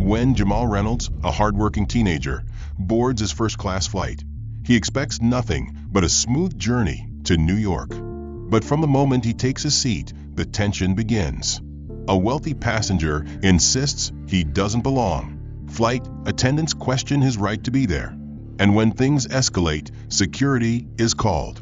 When Jamal Reynolds, a hardworking teenager, boards his first-class flight, he expects nothing but a smooth journey to New York. But from the moment he takes a seat, the tension begins. A wealthy passenger insists he doesn't belong. Flight attendants question his right to be there. And when things escalate, security is called.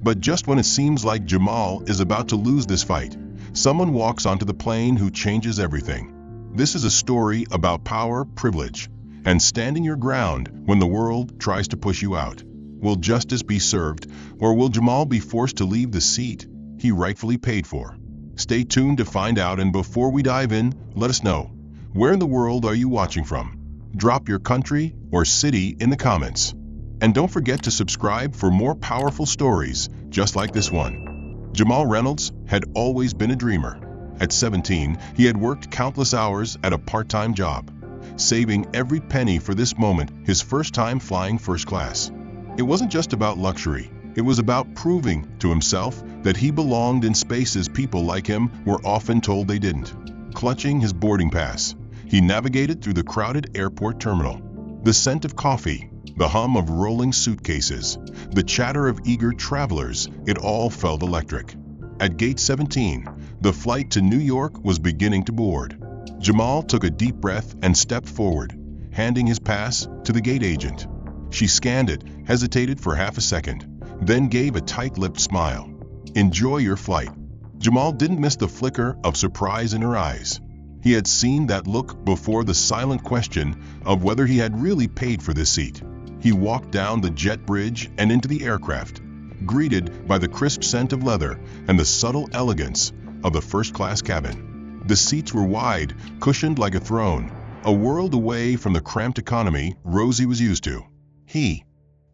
But just when it seems like Jamal is about to lose this fight, someone walks onto the plane who changes everything. This is a story about power, privilege, and standing your ground when the world tries to push you out. Will justice be served, or will Jamal be forced to leave the seat he rightfully paid for? Stay tuned to find out, and before we dive in, let us know, where in the world are you watching from? Drop your country or city in the comments. And don't forget to subscribe for more powerful stories just like this one. Jamal Reynolds had always been a dreamer. At 17, he had worked countless hours at a part-time job, saving every penny for this moment, his first time flying first class. It wasn't just about luxury. It was about proving to himself that he belonged in spaces people like him were often told they didn't. Clutching his boarding pass, he navigated through the crowded airport terminal. The scent of coffee, the hum of rolling suitcases, the chatter of eager travelers, it all felt electric. At gate 17, the flight to New York was beginning to board. Jamal took a deep breath and stepped forward, handing his pass to the gate agent. She scanned it, hesitated for half a second, then gave a tight-lipped smile. "Enjoy your flight." Jamal didn't miss the flicker of surprise in her eyes. He had seen that look before, the silent question of whether he had really paid for this seat. He walked down the jet bridge and into the aircraft, greeted by the crisp scent of leather and the subtle elegance of the first-class cabin. The seats were wide, cushioned like a throne, a world away from the cramped economy Rosie was used to. He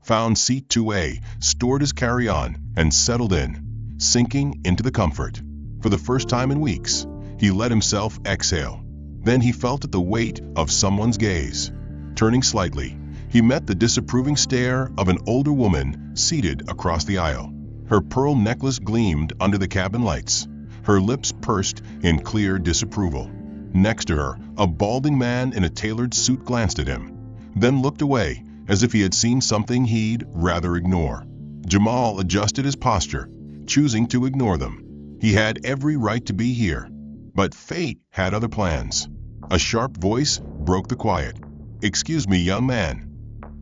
found seat 2A, stored his carry-on, and settled in, sinking into the comfort. For the first time in weeks, he let himself exhale. Then he felt the weight of someone's gaze. Turning slightly, he met the disapproving stare of an older woman seated across the aisle. Her pearl necklace gleamed under the cabin lights. Her lips pursed in clear disapproval. Next to her, a balding man in a tailored suit glanced at him, then looked away as if he had seen something he'd rather ignore. Jamal adjusted his posture, choosing to ignore them. He had every right to be here, but fate had other plans. A sharp voice broke the quiet. "Excuse me, young man."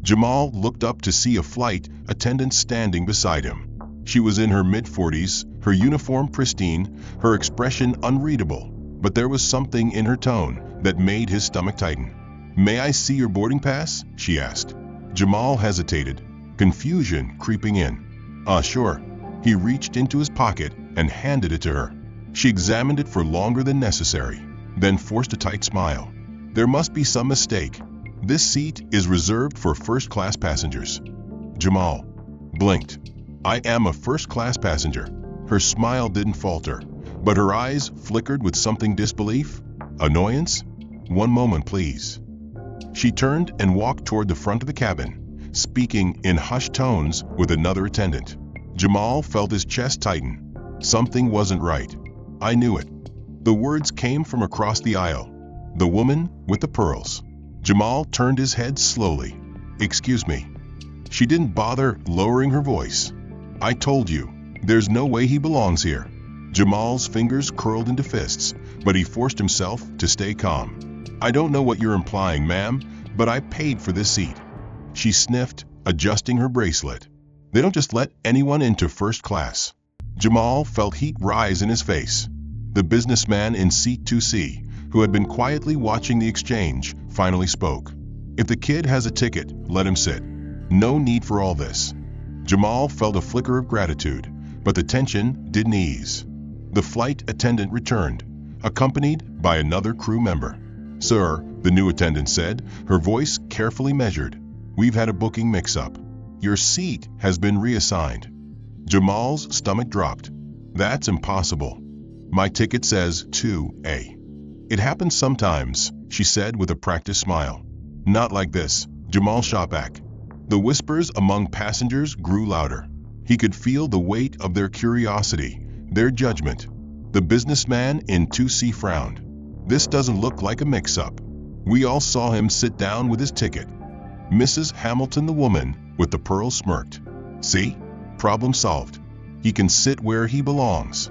Jamal looked up to see a flight attendant standing beside him. She was in her mid-40s, her uniform pristine, her expression unreadable, but there was something in her tone that made his stomach tighten. "May I see your boarding pass?" she asked. Jamal hesitated, confusion creeping in. Sure." He reached into his pocket and handed it to her. She examined it for longer than necessary, then forced a tight smile. "There must be some mistake. This seat is reserved for first-class passengers." Jamal blinked. "I am a first-class passenger." Her smile didn't falter, but her eyes flickered with something: disbelief, annoyance. "One moment, please." She turned and walked toward the front of the cabin, speaking in hushed tones with another attendant. Jamal felt his chest tighten. Something wasn't right. "I knew it." The words came from across the aisle. "The woman with the pearls." Jamal turned his head slowly. "Excuse me." She didn't bother lowering her voice. "I told you, there's no way he belongs here." Jamal's fingers curled into fists, but he forced himself to stay calm. "I don't know what you're implying, ma'am, but I paid for this seat." She sniffed, adjusting her bracelet. "They don't just let anyone into first class." Jamal felt heat rise in his face. The businessman in seat 2C, who had been quietly watching the exchange, finally spoke. "If the kid has a ticket, let him sit. No need for all this." Jamal felt a flicker of gratitude, but the tension didn't ease. The flight attendant returned, accompanied by another crew member. "Sir," the new attendant said, her voice carefully measured, "we've had a booking mix-up. Your seat has been reassigned." Jamal's stomach dropped. "That's impossible. My ticket says 2A." "It happens sometimes," she said with a practiced smile. "Not like this," Jamal shot back. The whispers among passengers grew louder. He could feel the weight of their curiosity, their judgment. The businessman in 2C frowned. "This doesn't look like a mix-up." We all saw him sit down with his ticket. Mrs. Hamilton, the woman with the pearls, smirked. See? Problem solved. He can sit where he belongs.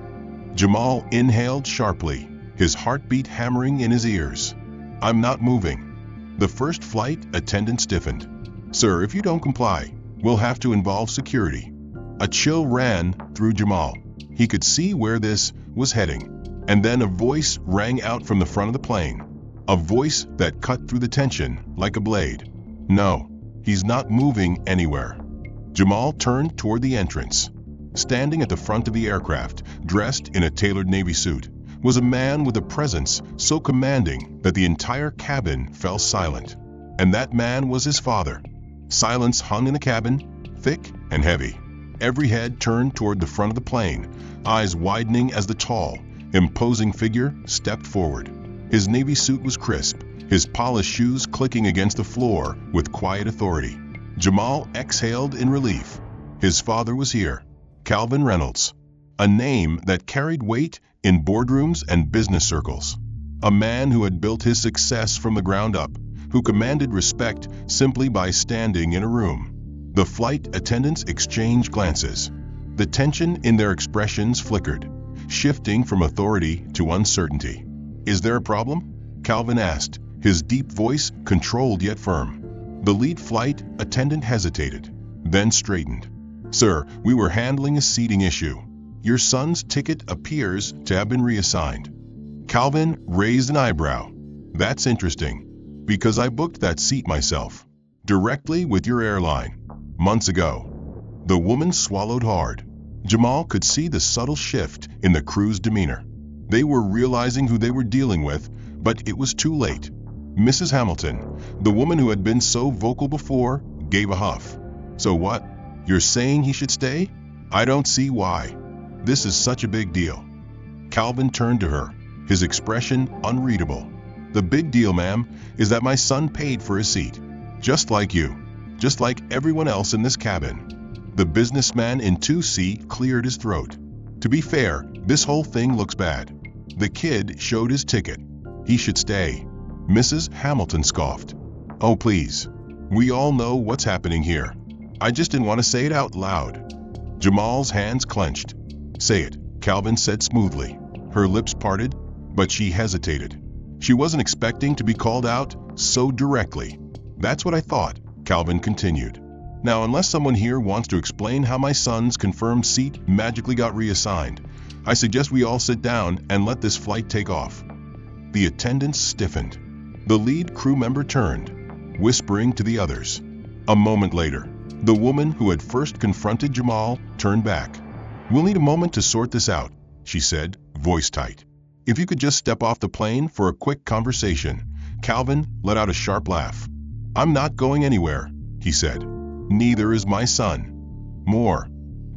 Jamal inhaled sharply, his heartbeat hammering in his ears. I'm not moving. The first flight attendant stiffened. Sir, if you don't comply, we'll have to involve security. A chill ran through Jamal. He could see where this was heading. And then a voice rang out from the front of the plane. A voice that cut through the tension like a blade. No, he's not moving anywhere. Jamal turned toward the entrance. Standing at the front of the aircraft, dressed in a tailored Navy suit, was a man with a presence so commanding that the entire cabin fell silent. And that man was his father. Silence hung in the cabin, thick and heavy. Every head turned toward the front of the plane, eyes widening as the tall, imposing figure stepped forward. His Navy suit was crisp, his polished shoes clicking against the floor with quiet authority. Jamal exhaled in relief. His father was here, Calvin Reynolds, a name that carried weight in boardrooms and business circles. A man who had built his success from the ground up, who commanded respect simply by standing in a room. The flight attendants exchanged glances. The tension in their expressions flickered, shifting from authority to uncertainty. Is there a problem? Calvin asked, his deep voice controlled yet firm. The lead flight attendant hesitated, then straightened. Sir, we were handling a seating issue. Your son's ticket appears to have been reassigned. Calvin raised an eyebrow. That's interesting, because I booked that seat myself, directly with your airline, months ago. The woman swallowed hard. Jamal could see the subtle shift in the crew's demeanor. They were realizing who they were dealing with, but it was too late. Mrs. Hamilton, the woman who had been so vocal before, gave a huff. So what? You're saying he should stay? I don't see why. This is such a big deal. Calvin turned to her, his expression unreadable. The big deal, ma'am, is that my son paid for his seat. Just like you. Just like everyone else in this cabin. The businessman in 2C cleared his throat. To be fair, this whole thing looks bad. The kid showed his ticket. He should stay. Mrs. Hamilton scoffed. Oh, please. We all know what's happening here. I just didn't want to say it out loud. Jamal's hands clenched. Say it, Calvin said smoothly. Her lips parted, but she hesitated. She wasn't expecting to be called out so directly. That's what I thought, Calvin continued. Now, unless someone here wants to explain how my son's confirmed seat magically got reassigned, I suggest we all sit down and let this flight take off. The attendants stiffened. The lead crew member turned, whispering to the others. A moment later, the woman who had first confronted Jamal turned back. We'll need a moment to sort this out, she said, voice tight. If you could just step off the plane for a quick conversation. Calvin let out a sharp laugh. I'm not going anywhere, he said. Neither is my son. More.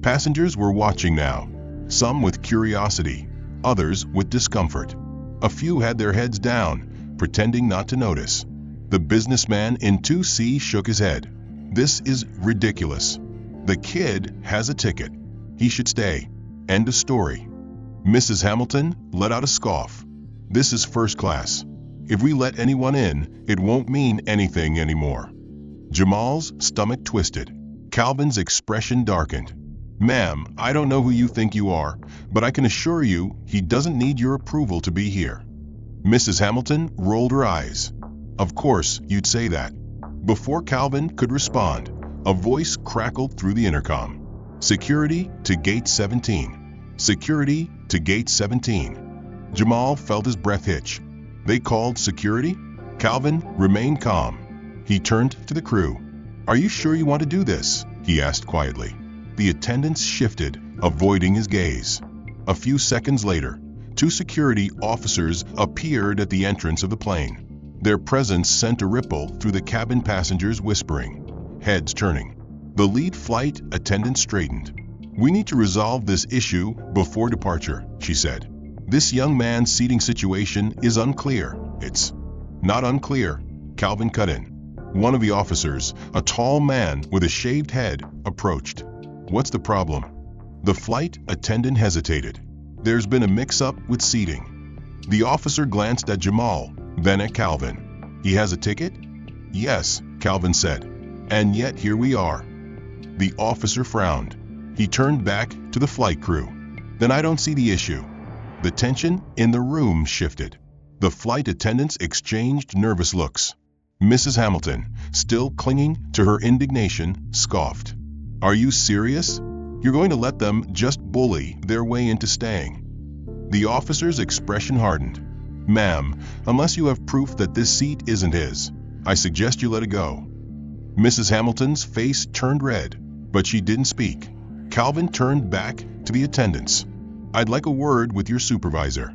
Passengers were watching now, some with curiosity, others with discomfort. A few had their heads down, pretending not to notice. The businessman in 2C shook his head. This is ridiculous. The kid has a ticket. He should stay. End of story. Mrs. Hamilton let out a scoff. This is first class. If we let anyone in, it won't mean anything anymore. Jamal's stomach twisted. Calvin's expression darkened. Ma'am, I don't know who you think you are, but I can assure you he doesn't need your approval to be here. Mrs. Hamilton rolled her eyes. Of course you'd say that. Before Calvin could respond, a voice crackled through the intercom. Security to gate 17. Security to gate 17. Jamal felt his breath hitch. They called security? Calvin remained calm. He turned to the crew. Are you sure you want to do this? He asked quietly. The attendants shifted, avoiding his gaze. A few seconds later, 2 security officers appeared at the entrance of the plane. Their presence sent a ripple through the cabin passengers, whispering, heads turning. The lead flight attendant straightened. We need to resolve this issue before departure, she said. This young man's seating situation is unclear. It's not unclear, Calvin cut in. One of the officers, a tall man with a shaved head, approached. What's the problem? The flight attendant hesitated. There's been a mix-up with seating. The officer glanced at Jamal, then at Calvin. He has a ticket? Yes, Calvin said. And yet here we are. The officer frowned. He turned back to the flight crew. Then I don't see the issue. The tension in the room shifted. The flight attendants exchanged nervous looks. Mrs. Hamilton, still clinging to her indignation, scoffed. Are you serious? You're going to let them just bully their way into staying? The officer's expression hardened. Ma'am, unless you have proof that this seat isn't his, I suggest you let it go. Mrs. Hamilton's face turned red, but she didn't speak. Calvin turned back to the attendants. I'd like a word with your supervisor.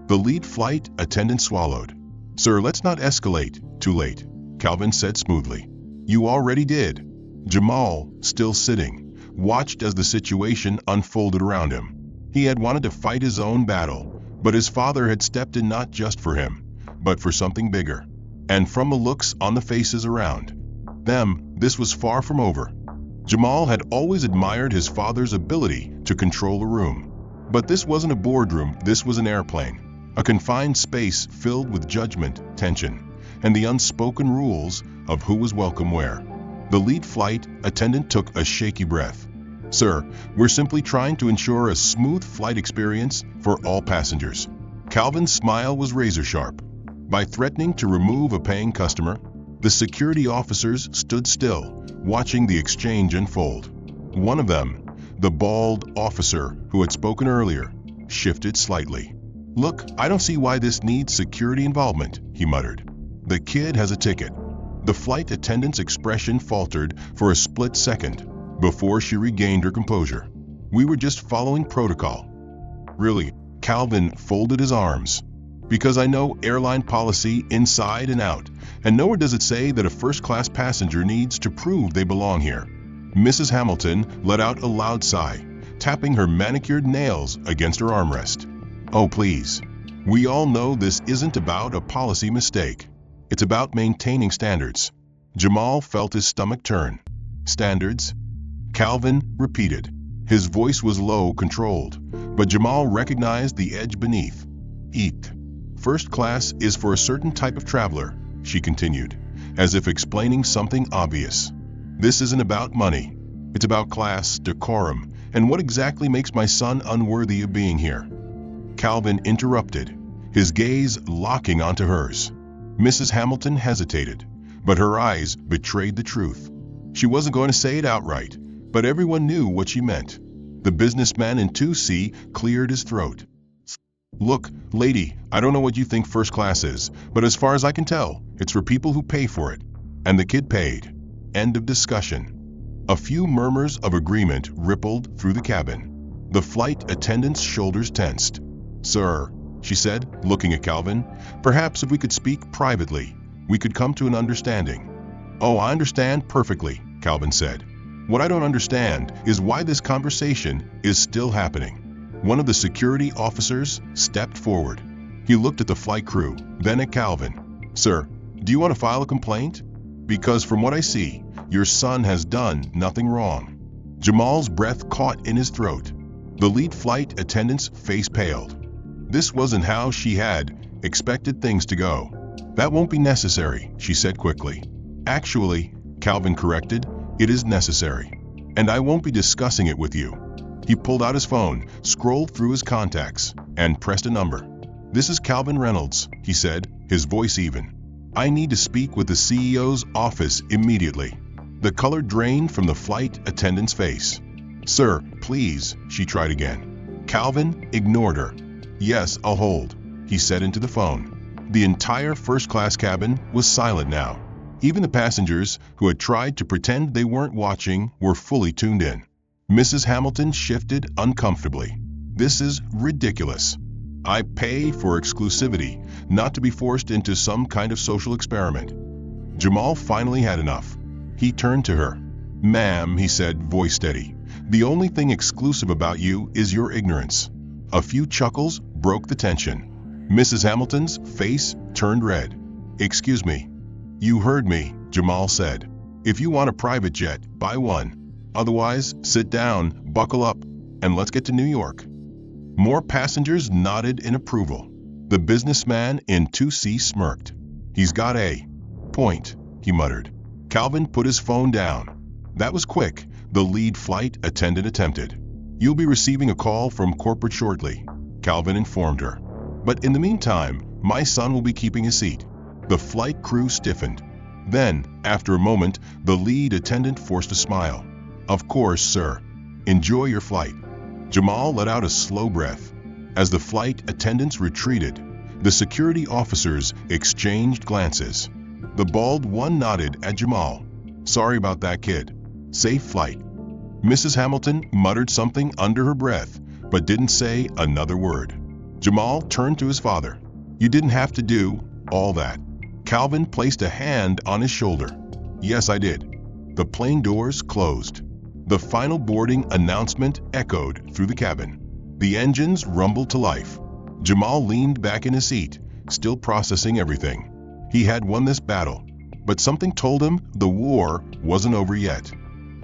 The lead flight attendant swallowed. Sir, let's not escalate too late, Calvin said smoothly. You already did. Jamal, still sitting, watched as the situation unfolded around him. He had wanted to fight his own battle, but his father had stepped in not just for him, but for something bigger. And from the looks on the faces around them, this was far from over. Jamal had always admired his father's ability to control a room. But this wasn't a boardroom, this was an airplane. A confined space filled with judgment, tension, and the unspoken rules of who was welcome where. The lead flight attendant took a shaky breath. Sir, we're simply trying to ensure a smooth flight experience for all passengers. Calvin's smile was razor sharp. By threatening to remove a paying customer, the security officers stood still, watching the exchange unfold. One of them, the bald officer who had spoken earlier, shifted slightly. Look, I don't see why this needs security involvement, he muttered. The kid has a ticket. The flight attendant's expression faltered for a split second before she regained her composure. We were just following protocol. Really? Calvin folded his arms. Because I know airline policy inside and out, and nowhere does it say that a first-class passenger needs to prove they belong here. Mrs. Hamilton let out a loud sigh, tapping her manicured nails against her armrest. Oh, please. We all know this isn't about a policy mistake. It's about maintaining standards. Jamal felt his stomach turn. Standards? Calvin repeated. His voice was low, controlled, but Jamal recognized the edge beneath. Eat. First class is for a certain type of traveler, she continued, as if explaining something obvious. This isn't about money. It's about class, decorum, and what exactly makes my son unworthy of being here. Calvin interrupted, his gaze locking onto hers. Mrs. Hamilton hesitated, but her eyes betrayed the truth. She wasn't going to say it outright, but everyone knew what she meant. The businessman in 2C cleared his throat. Look, lady, I don't know what you think first class is, but as far as I can tell, it's for people who pay for it. And the kid paid. End of discussion. A few murmurs of agreement rippled through the cabin. The flight attendant's shoulders tensed. Sir, she said, looking at Calvin, perhaps if we could speak privately, we could come to an understanding. Oh, I understand perfectly, Calvin said. What I don't understand is why this conversation is still happening. One of the security officers stepped forward. He looked at the flight crew, then at Calvin. Sir, do you want to file a complaint? Because from what I see, your son has done nothing wrong. Jamal's breath caught in his throat. The lead flight attendant's face paled. This wasn't how she had expected things to go. That won't be necessary, she said quickly. Actually, Calvin corrected, it is necessary. And I won't be discussing it with you. He pulled out his phone, scrolled through his contacts, and pressed a number. This is Calvin Reynolds, he said, his voice even. I need to speak with the CEO's office immediately. The color drained from the flight attendant's face. Sir, please, she tried again. Calvin ignored her. Yes, I'll hold, he said into the phone. The entire first-class cabin was silent now. Even the passengers who had tried to pretend they weren't watching were fully tuned in. Mrs. Hamilton shifted uncomfortably. This is ridiculous. I pay for exclusivity, not to be forced into some kind of social experiment. Jamal finally had enough. He turned to her. Ma'am, he said, voice steady, the only thing exclusive about you is your ignorance. A few chuckles broke the tension. Mrs. Hamilton's face turned red. Excuse me. You heard me, Jamal said. If you want a private jet, buy one. Otherwise, sit down, buckle up, and let's get to New York. More passengers nodded in approval. The businessman in 2C smirked. He's got a point," he muttered. Calvin put his phone down. "That was quick," the lead flight attendant attempted. "You'll be receiving a call from corporate shortly," Calvin informed her. "But in the meantime, my son will be keeping his seat." The flight crew stiffened. Then, after a moment, the lead attendant forced a smile. "Of course, sir. Enjoy your flight." Jamal let out a slow breath. As the flight attendants retreated, the security officers exchanged glances. The bald one nodded at Jamal. "Sorry about that, kid. Safe flight." Mrs. Hamilton muttered something under her breath, but didn't say another word. Jamal turned to his father. "You didn't have to do all that." Calvin placed a hand on his shoulder. "Yes, I did." The plane doors closed. The final boarding announcement echoed through the cabin. The engines rumbled to life. Jamal leaned back in his seat, still processing everything. He had won this battle, but something told him the war wasn't over yet.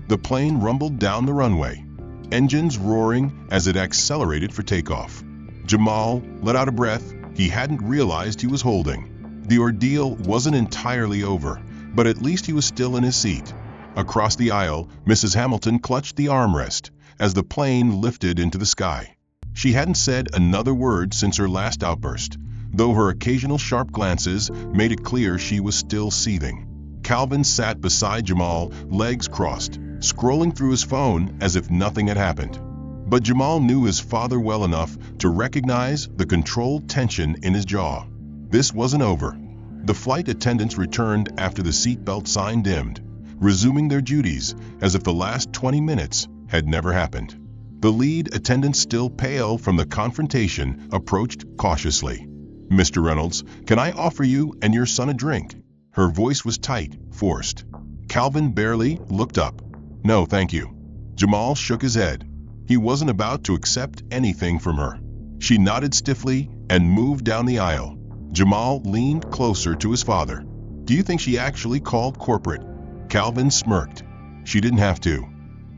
The plane rumbled down the runway, engines roaring as it accelerated for takeoff. Jamal let out a breath he hadn't realized he was holding. The ordeal wasn't entirely over, but at least he was still in his seat. Across the aisle, Mrs. Hamilton clutched the armrest as the plane lifted into the sky. She hadn't said another word since her last outburst, though her occasional sharp glances made it clear she was still seething. Calvin sat beside Jamal, legs crossed, scrolling through his phone as if nothing had happened. But Jamal knew his father well enough to recognize the controlled tension in his jaw. This wasn't over. The flight attendants returned after the seatbelt sign dimmed, resuming their duties as if the last 20 minutes had never happened. The lead attendant, still pale from the confrontation, approached cautiously. "Mr. Reynolds, can I offer you and your son a drink?" Her voice was tight, forced. Calvin barely looked up. "No, thank you." Jamal shook his head. He wasn't about to accept anything from her. She nodded stiffly and moved down the aisle. Jamal leaned closer to his father. "Do you think she actually called corporate?" Calvin smirked. "She didn't have to.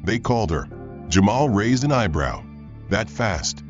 They called her." Jamal raised an eyebrow. "That fast?"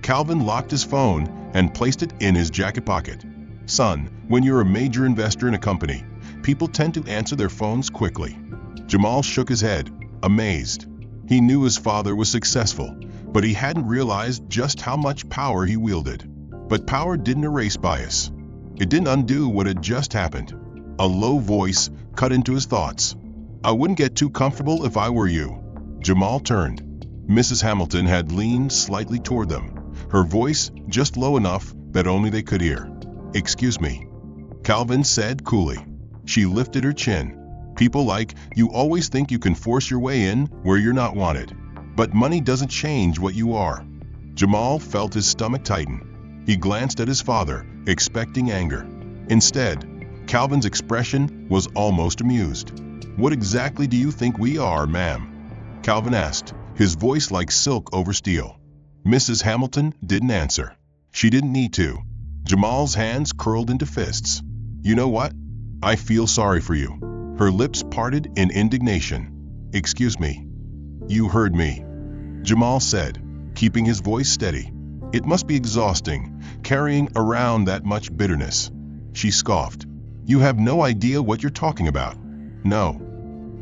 Calvin locked his phone and placed it in his jacket pocket. "Son, when you're a major investor in a company, people tend to answer their phones quickly." Jamal shook his head, amazed. He knew his father was successful, but he hadn't realized just how much power he wielded. But power didn't erase bias. It didn't undo what had just happened. A low voice cut into his thoughts. "I wouldn't get too comfortable if I were you." Jamal turned. Mrs. Hamilton had leaned slightly toward them, her voice just low enough that only they could hear. "Excuse me," Calvin said coolly. She lifted her chin. "People like you always think you can force your way in where you're not wanted. But money doesn't change what you are." Jamal felt his stomach tighten. He glanced at his father, expecting anger. Instead, Calvin's expression was almost amused. "What exactly do you think we are, ma'am?" Calvin asked, his voice like silk over steel. Mrs. Hamilton didn't answer. She didn't need to. Jamal's hands curled into fists. "You know what? I feel sorry for you." Her lips parted in indignation. "Excuse me." "You heard me," Jamal said, keeping his voice steady. "It must be exhausting, carrying around that much bitterness." She scoffed. "You have no idea what you're talking about." "No."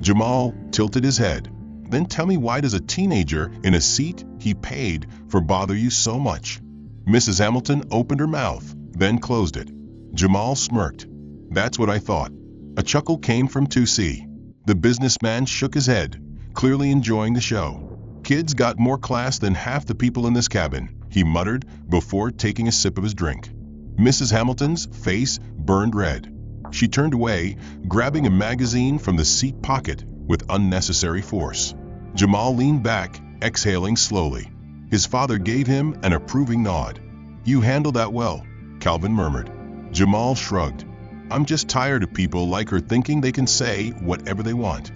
Jamal tilted his head. "Then tell me, why does a teenager in a seat he paid for bother you so much?" Mrs. Hamilton opened her mouth, then closed it. Jamal smirked. "That's what I thought." A chuckle came from 2C. The businessman shook his head, clearly enjoying the show. "Kids got more class than half the people in this cabin," he muttered before taking a sip of his drink. Mrs. Hamilton's face burned red. She turned away, grabbing a magazine from the seat pocket with unnecessary force. Jamal leaned back, exhaling slowly. His father gave him an approving nod. "You handled that well," Calvin murmured. Jamal shrugged. "I'm just tired of people like her thinking they can say whatever they want."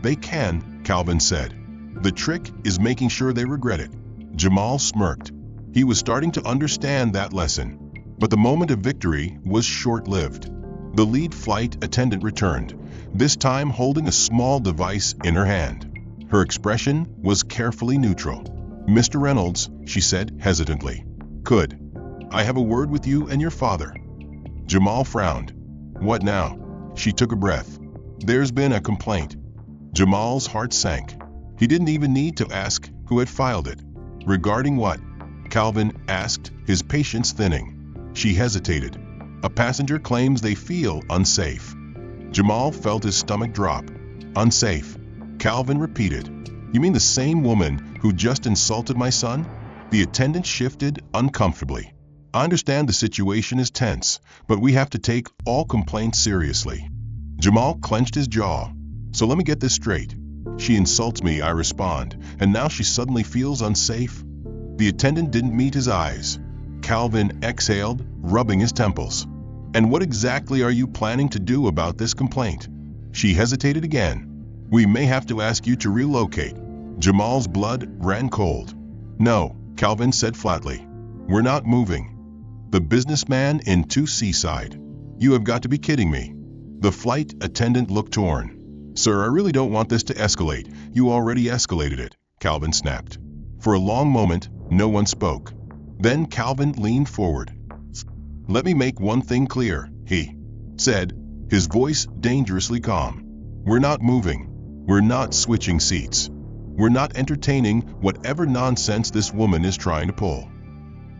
"They can," Calvin said. "The trick is making sure they regret it." Jamal smirked. He was starting to understand that lesson. But the moment of victory was short-lived. The lead flight attendant returned, this time holding a small device in her hand. Her expression was carefully neutral. "Mr. Reynolds," she said hesitantly. "Could I have a word with you and your father?" Jamal frowned. "What now?" She took a breath. There's been a complaint. Jamal's heart sank. He didn't even need to ask who had filed it. Regarding what? Calvin asked, his patience thinning. She hesitated. A passenger claims they feel unsafe. Jamal felt his stomach drop. Unsafe. Calvin repeated. You mean the same woman who just insulted my son? The attendant shifted uncomfortably. I understand the situation is tense, but we have to take all complaints seriously. Jamal clenched his jaw. So let me get this straight. She insults me, I respond, and now she suddenly feels unsafe? The attendant didn't meet his eyes. Calvin exhaled, rubbing his temples. And what exactly are you planning to do about this complaint? She hesitated again. We may have to ask you to relocate. Jamal's blood ran cold. No, Calvin said flatly. We're not moving. The businessman in 2 Seaside. You have got to be kidding me. The flight attendant looked torn. Sir, I really don't want this to escalate. You already escalated it, Calvin snapped. For a long moment, no one spoke. Then Calvin leaned forward. Let me make one thing clear, he said, his voice dangerously calm. We're not moving. We're not switching seats. We're not entertaining whatever nonsense this woman is trying to pull.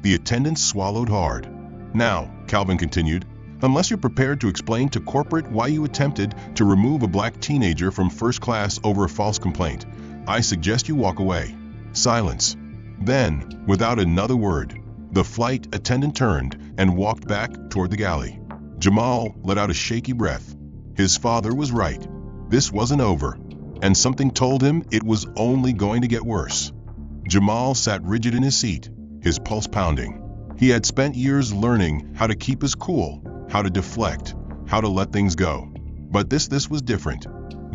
The attendant swallowed hard. Now, Calvin continued, unless you're prepared to explain to corporate why you attempted to remove a black teenager from first class over a false complaint, I suggest you walk away. Silence. Then, without another word, the flight attendant turned and walked back toward the galley. Jamal let out a shaky breath. His father was right. This wasn't over, and something told him it was only going to get worse. Jamal sat rigid in his seat, his pulse pounding. He had spent years learning how to keep his cool, how to deflect, how to let things go. But this was different.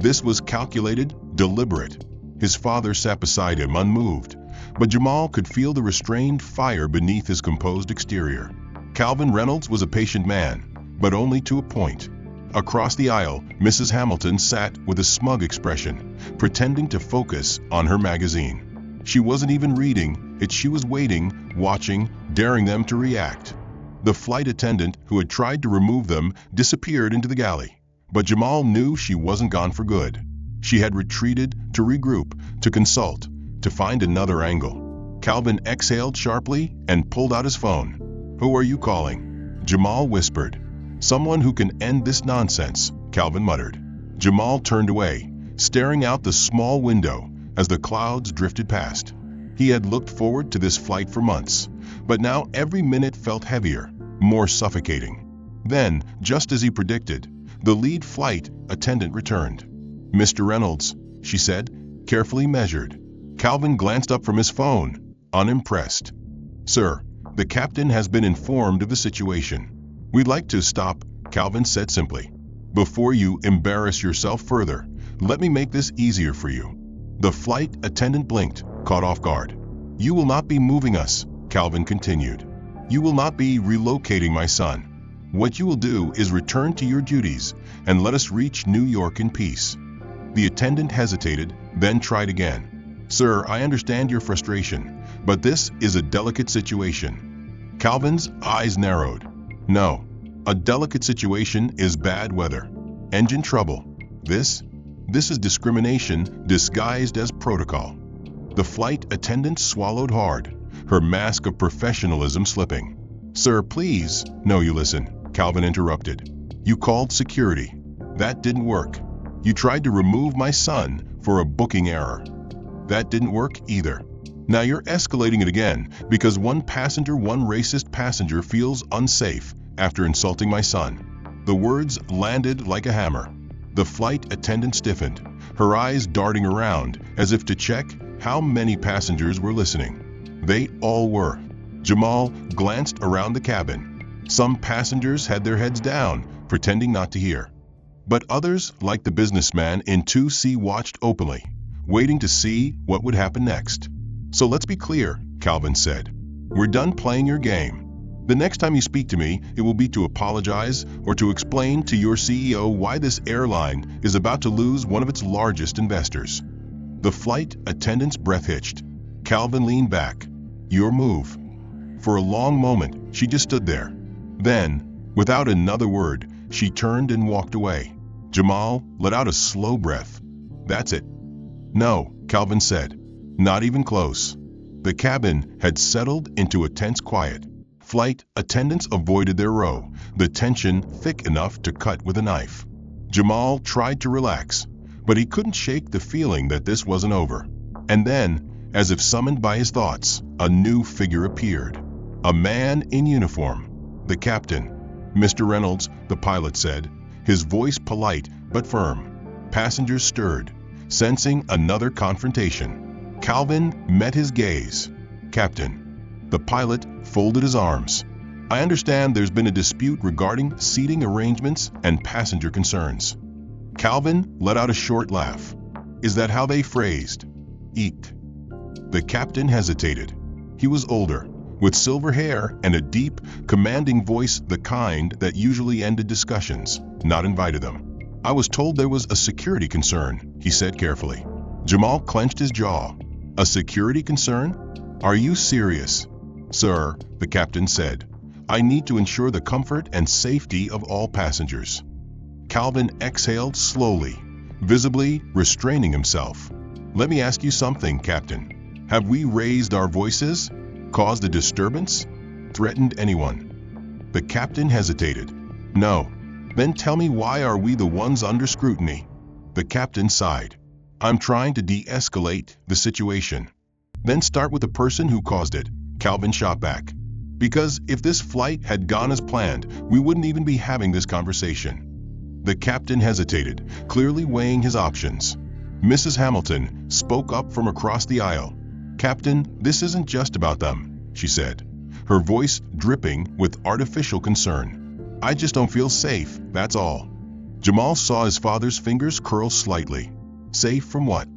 This was calculated, deliberate. His father sat beside him, unmoved, but Jamal could feel the restrained fire beneath his composed exterior. Calvin Reynolds was a patient man, but only to a point. Across the aisle, Mrs. Hamilton sat with a smug expression, pretending to focus on her magazine. She wasn't even reading it, she was waiting, watching, daring them to react. The flight attendant who had tried to remove them disappeared into the galley, but Jamal knew she wasn't gone for good. She had retreated to regroup, to consult, to find another angle. Calvin exhaled sharply and pulled out his phone. Who are you calling? Jamal whispered. Someone who can end this nonsense, Calvin muttered. Jamal turned away, staring out the small window as the clouds drifted past. He had looked forward to this flight for months, but now every minute felt heavier, more suffocating. Then, just as he predicted, the lead flight attendant returned. Mr. Reynolds, she said, carefully measured. Calvin glanced up from his phone, unimpressed. Sir, the captain has been informed of the situation. We'd like to stop, Calvin said simply. Before you embarrass yourself further, let me make this easier for you. The flight attendant blinked, caught off guard. You will not be moving us, Calvin continued. You will not be relocating my son. What you will do is return to your duties and let us reach New York in peace. The attendant hesitated, then tried again. Sir, I understand your frustration, but this is a delicate situation. Calvin's eyes narrowed. No, a delicate situation is bad weather. Engine trouble. This is discrimination disguised as protocol. The flight attendant swallowed hard, her mask of professionalism slipping. Sir, please. No, you listen, Calvin interrupted. You called security. That didn't work. You tried to remove my son for a booking error. That didn't work either. Now you're escalating it again because one racist passenger feels unsafe after insulting my son. The words landed like a hammer. The flight attendant stiffened, her eyes darting around as if to check how many passengers were listening. They all were. Jamal glanced around the cabin. Some passengers had their heads down, pretending not to hear. But others, like the businessman in 2C, watched openly, waiting to see what would happen next. So let's be clear, Calvin said. We're done playing your game. The next time you speak to me, it will be to apologize or to explain to your CEO why this airline is about to lose one of its largest investors. The flight attendant's breath hitched. Calvin leaned back. Your move. For a long moment, she just stood there. Then, without another word, she turned and walked away. Jamal let out a slow breath. "That's it." "No," Calvin said. "Not even close." The cabin had settled into a tense quiet. Flight attendants avoided their row, the tension thick enough to cut with a knife. Jamal tried to relax, but he couldn't shake the feeling that this wasn't over. And then, as if summoned by his thoughts, a new figure appeared. A man in uniform. The captain. "Mr. Reynolds," the pilot said, his voice polite but firm. Passengers stirred, sensing another confrontation. Calvin met his gaze. "Captain." The pilot folded his arms. "I understand there's been a dispute regarding seating arrangements and passenger concerns." Calvin let out a short laugh. "Is that how they phrased? Eek." The captain hesitated. He was older, with silver hair and a deep, commanding voice, the kind that usually ended discussions, not invited them. "I was told there was a security concern," he said carefully. Jamal clenched his jaw. "A security concern? Are you serious?" "Sir," the captain said, "I need to ensure the comfort and safety of all passengers." Calvin exhaled slowly, visibly restraining himself. "Let me ask you something, Captain. Have we raised our voices? Caused a disturbance? Threatened anyone?" The captain hesitated. "No." "Then tell me, why are we the ones under scrutiny?" The captain sighed. "I'm trying to de-escalate the situation." "Then start with the person who caused it," Calvin shot back. "Because if this flight had gone as planned, we wouldn't even be having this conversation." The captain hesitated, clearly weighing his options. Mrs. Hamilton spoke up from across the aisle. "Captain, this isn't just about them," she said, her voice dripping with artificial concern. "I just don't feel safe, that's all." Jamal saw his father's fingers curl slightly. "Safe from what?"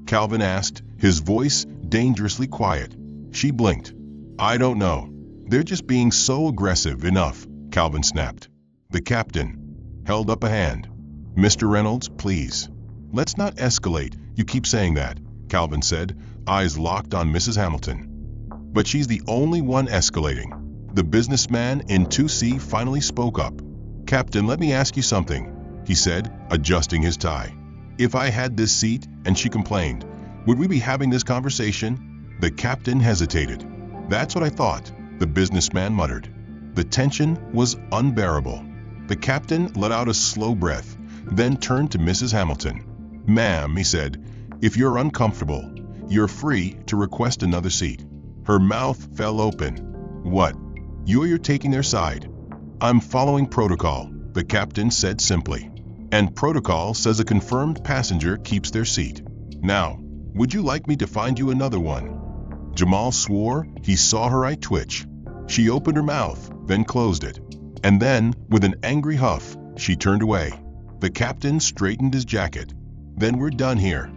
Calvin asked, his voice dangerously quiet. She blinked. "I don't know. They're just being so aggressive enough," Calvin snapped. The captain held up a hand. "Mr. Reynolds, please. Let's not escalate. You keep saying that," Calvin said, eyes locked on Mrs. Hamilton. "But she's the only one escalating." The businessman in 2C finally spoke up. "Captain, let me ask you something," he said, adjusting his tie. "If I had this seat and she complained, would we be having this conversation?" The captain hesitated. "That's what I thought," the businessman muttered. The tension was unbearable. The captain let out a slow breath, then turned to Mrs. Hamilton. "Ma'am," he said, "if you're uncomfortable, you're free to request another seat." Her mouth fell open. "What? You're taking their side?" "I'm following protocol," the captain said simply. "And protocol says a confirmed passenger keeps their seat. Now, would you like me to find you another one?" Jamal swore he saw her eye twitch. She opened her mouth, then closed it. And then, with an angry huff, she turned away. The captain straightened his jacket. "Then we're done here."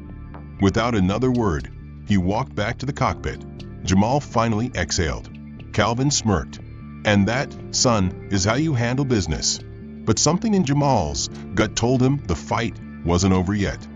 Without another word, he walked back to the cockpit. Jamal finally exhaled. Calvin smirked. "And that, son, is how you handle business." But something in Jamal's gut told him the fight wasn't over yet.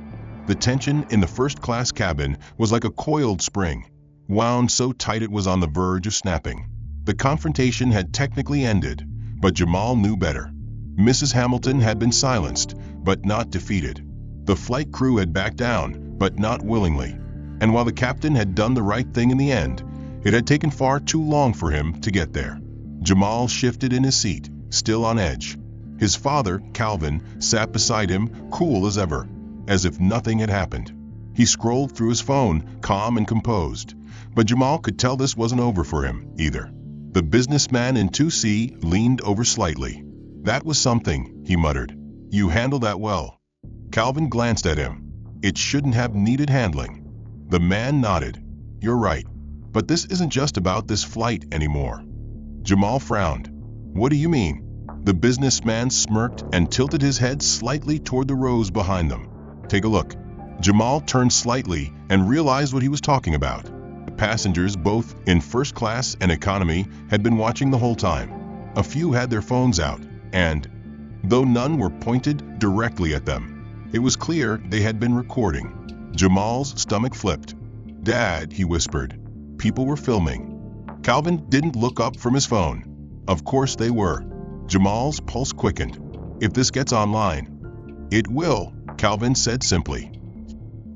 The tension in the first-class cabin was like a coiled spring, wound so tight it was on the verge of snapping. The confrontation had technically ended, but Jamal knew better. Mrs. Hamilton had been silenced, but not defeated. The flight crew had backed down, but not willingly. And while the captain had done the right thing in the end, it had taken far too long for him to get there. Jamal shifted in his seat, still on edge. His father, Calvin, sat beside him, cool as ever, as if nothing had happened. He scrolled through his phone, calm and composed, but Jamal could tell this wasn't over for him, either. The businessman in 2C leaned over slightly. "That was something," he muttered. "You handled that well." Calvin glanced at him. "It shouldn't have needed handling." The man nodded. "You're right. But this isn't just about this flight anymore." Jamal frowned. "What do you mean?" The businessman smirked and tilted his head slightly toward the rows behind them. "Take a look." Jamal turned slightly and realized what he was talking about. Passengers, both in first class and economy, had been watching the whole time. A few had their phones out, and, though none were pointed directly at them, it was clear they had been recording. Jamal's stomach flipped. "Dad," he whispered. People were filming. Calvin didn't look up from his phone. Of course they were. Jamal's pulse quickened. if this gets online. It will, Calvin said simply.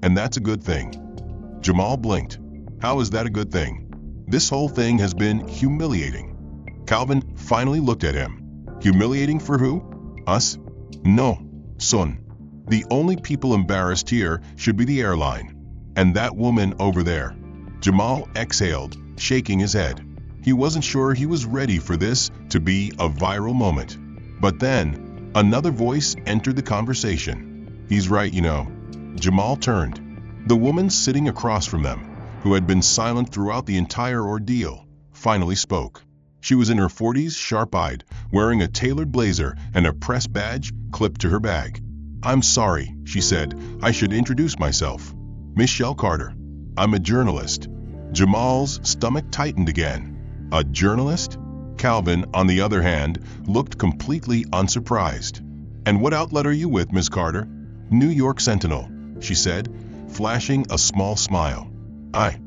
And that's a good thing. Jamal blinked. How is that a good thing? This whole thing has been humiliating. Calvin finally looked at him. Humiliating for who? Us? No, son. The only people embarrassed here should be the airline. And that woman over there. Jamal exhaled, shaking his head. He wasn't sure he was ready for this to be a viral moment. But then, another voice entered the conversation. He's right, you know. Jamal turned. The woman sitting across from them, who had been silent throughout the entire ordeal, finally spoke. She was in her 40s, sharp-eyed, wearing a tailored blazer and a press badge clipped to her bag. I'm sorry, she said. I should introduce myself. Michelle Carter. I'm a journalist. Jamal's stomach tightened again. A journalist? Calvin, on the other hand, looked completely unsurprised. And what outlet are you with, Miss Carter? New York Sentinel, she said, flashing a small smile. I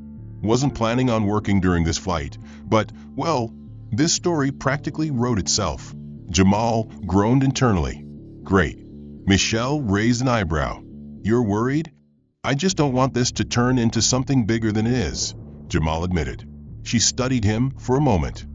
wasn't planning on working during this flight, but, well, this story practically wrote itself. Jamal groaned internally. Great. Michelle raised an eyebrow. You're worried? I just don't want this to turn into something bigger than it is, Jamal admitted. She studied him for a moment.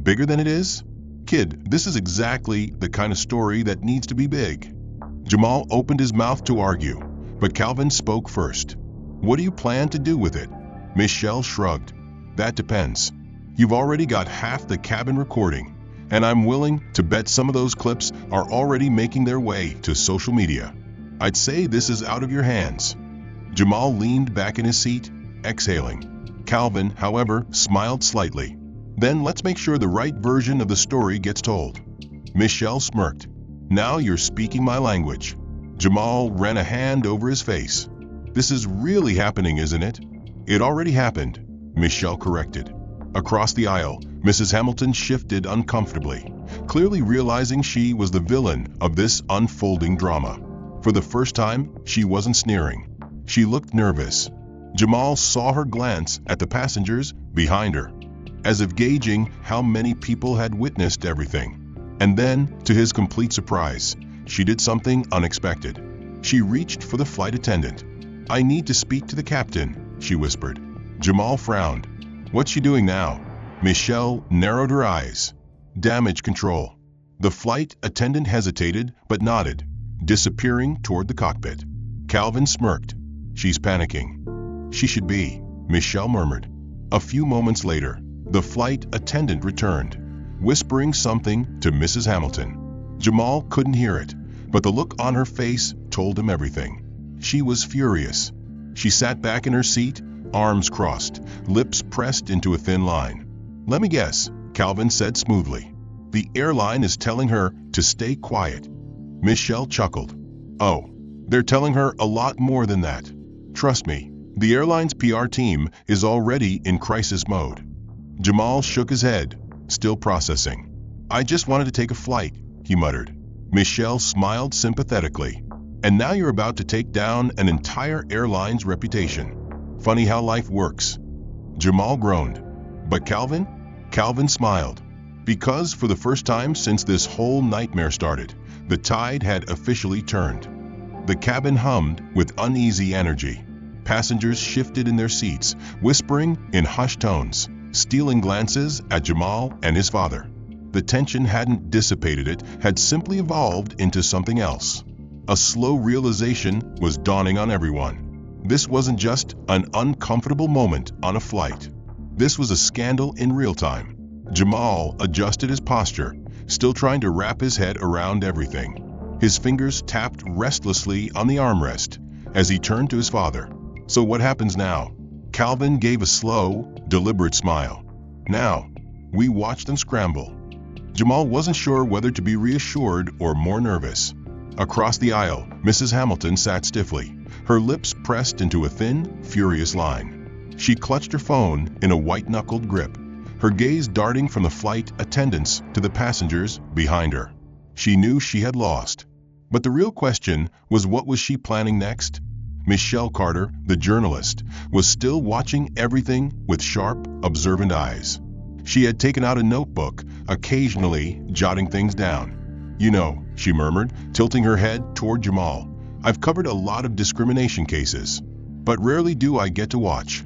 Bigger than it is? Kid, this is exactly the kind of story that needs to be big. Jamal opened his mouth to argue, but Calvin spoke first. What do you plan to do with it? Michelle shrugged. That depends. You've already got half the cabin recording, and I'm willing to bet some of those clips are already making their way to social media. I'd say this is out of your hands. Jamal leaned back in his seat, exhaling. Calvin, however, smiled slightly. Then let's make sure the right version of the story gets told. Michelle smirked. Now you're speaking my language. Jamal ran a hand over his face. This is really happening, isn't it? It already happened, Michelle corrected. Across the aisle, Mrs. Hamilton shifted uncomfortably, clearly realizing she was the villain of this unfolding drama. For the first time, she wasn't sneering. She looked nervous. Jamal saw her glance at the passengers behind her, as if gauging how many people had witnessed everything. And then, to his complete surprise, she did something unexpected. She reached for the flight attendant. I need to speak to the captain, she whispered. Jamal frowned. What's she doing now? Michelle narrowed her eyes. Damage control. The flight attendant hesitated but nodded, disappearing toward the cockpit. Calvin smirked. She's panicking. She should be, Michelle murmured. A few moments later, the flight attendant returned, whispering something to Mrs. Hamilton. Jamal couldn't hear it, but the look on her face told him everything. She was furious. She sat back in her seat, arms crossed, lips pressed into a thin line. Let me guess, Calvin said smoothly. The airline is telling her to stay quiet. Michelle chuckled. Oh, they're telling her a lot more than that. Trust me, the airline's PR team is already in crisis mode. Jamal shook his head, still processing. I just wanted to take a flight, he muttered. Michelle smiled sympathetically. And now you're about to take down an entire airline's reputation. Funny how life works. Jamal groaned. But Calvin? Calvin smiled. Because for the first time since this whole nightmare started, the tide had officially turned. The cabin hummed with uneasy energy. Passengers shifted in their seats, whispering in hushed tones, stealing glances at Jamal and his father. The tension hadn't dissipated, it had simply evolved into something else. A slow realization was dawning on everyone. This wasn't just an uncomfortable moment on a flight. This was a scandal in real time. Jamal adjusted his posture, still trying to wrap his head around everything. His fingers tapped restlessly on the armrest as he turned to his father. So what happens now? Calvin gave a slow, deliberate smile. Now, we watched them scramble. Jamal wasn't sure whether to be reassured or more nervous. Across the aisle, Mrs. Hamilton sat stiffly, her lips pressed into a thin, furious line. She clutched her phone in a white-knuckled grip, her gaze darting from the flight attendants to the passengers behind her. She knew she had lost. But the real question was, what was she planning next? Michelle Carter, the journalist, was still watching everything with sharp, observant eyes. She had taken out a notebook, occasionally jotting things down. You know, she murmured, tilting her head toward Jamal. I've covered a lot of discrimination cases, but rarely do I get to watch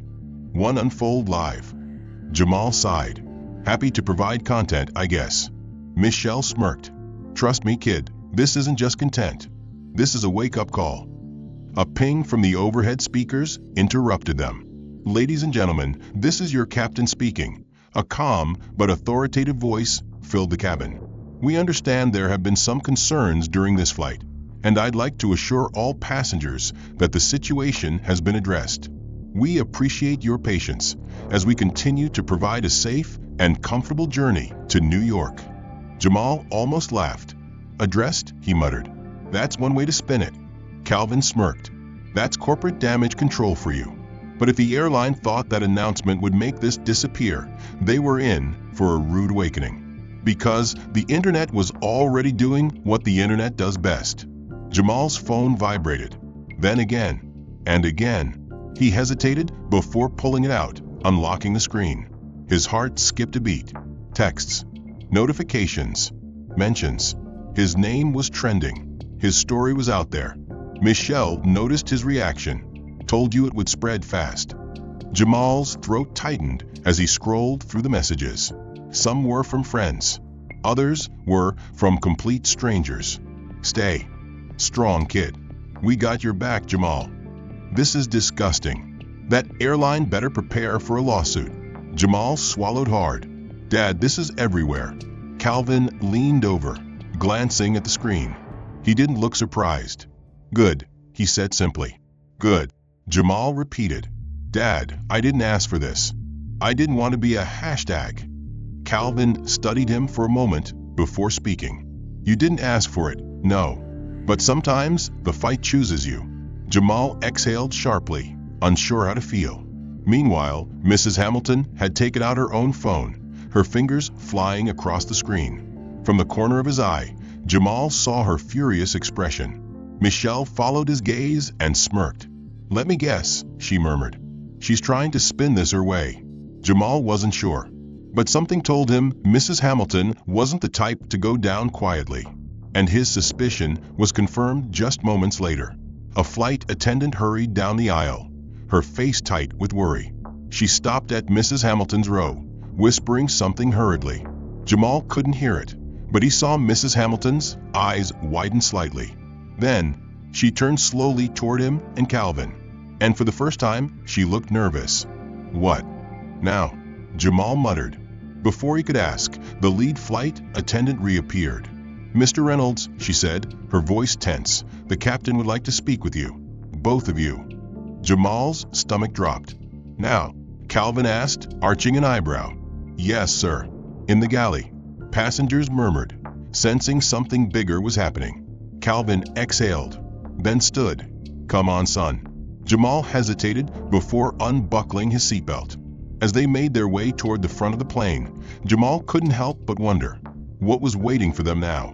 one unfold live. Jamal sighed. Happy to provide content, I guess. Michelle smirked. Trust me, kid, this isn't just content. This is a wake-up call. A ping from the overhead speakers interrupted them. Ladies and gentlemen, this is your captain speaking. A calm but authoritative voice filled the cabin. We understand there have been some concerns during this flight, and I'd like to assure all passengers that the situation has been addressed. We appreciate your patience as we continue to provide a safe and comfortable journey to New York. Jamal almost laughed. Addressed, he muttered. That's one way to spin it. Calvin smirked. That's corporate damage control for you. But if the airline thought that announcement would make this disappear, they were in for a rude awakening. Because the internet was already doing what the internet does best. Jamal's phone vibrated. Then again, and again. He hesitated before pulling it out, unlocking the screen. His heart skipped a beat. Texts. Notifications. Mentions. His name was trending. His story was out there. Michelle noticed his reaction. Told you it would spread fast. Jamal's throat tightened as he scrolled through the messages. Some were from friends. Others were from complete strangers. Stay strong, kid. We got your back, Jamal. This is disgusting. That airline better prepare for a lawsuit. Jamal swallowed hard. Dad, this is everywhere. Calvin leaned over, glancing at the screen. He didn't look surprised. Good, he said simply. Good. Jamal repeated. Dad, I didn't ask for this. I didn't want to be a hashtag. Calvin studied him for a moment before speaking. You didn't ask for it, no. But sometimes the fight chooses you. Jamal exhaled sharply, unsure how to feel. Meanwhile, Mrs. Hamilton had taken out her own phone, her fingers flying across the screen. From the corner of his eye, Jamal saw her furious expression. Michelle followed his gaze and smirked. Let me guess, she murmured. She's trying to spin this her way. Jamal wasn't sure, but something told him Mrs. Hamilton wasn't the type to go down quietly. And his suspicion was confirmed just moments later. A flight attendant hurried down the aisle, her face tight with worry. She stopped at Mrs. Hamilton's row, whispering something hurriedly. Jamal couldn't hear it, but he saw Mrs. Hamilton's eyes widen slightly. Then, she turned slowly toward him and Calvin, and for the first time, she looked nervous. What? Now? Jamal muttered. Before he could ask, the lead flight attendant reappeared. Mr. Reynolds, she said, her voice tense, the captain would like to speak with you. Both of you. Jamal's stomach dropped. Now? Calvin asked, arching an eyebrow. Yes, sir. In the galley. Passengers murmured, sensing something bigger was happening. Calvin exhaled, then stood. Come on, son. Jamal hesitated before unbuckling his seatbelt. As they made their way toward the front of the plane, Jamal couldn't help but wonder what was waiting for them now.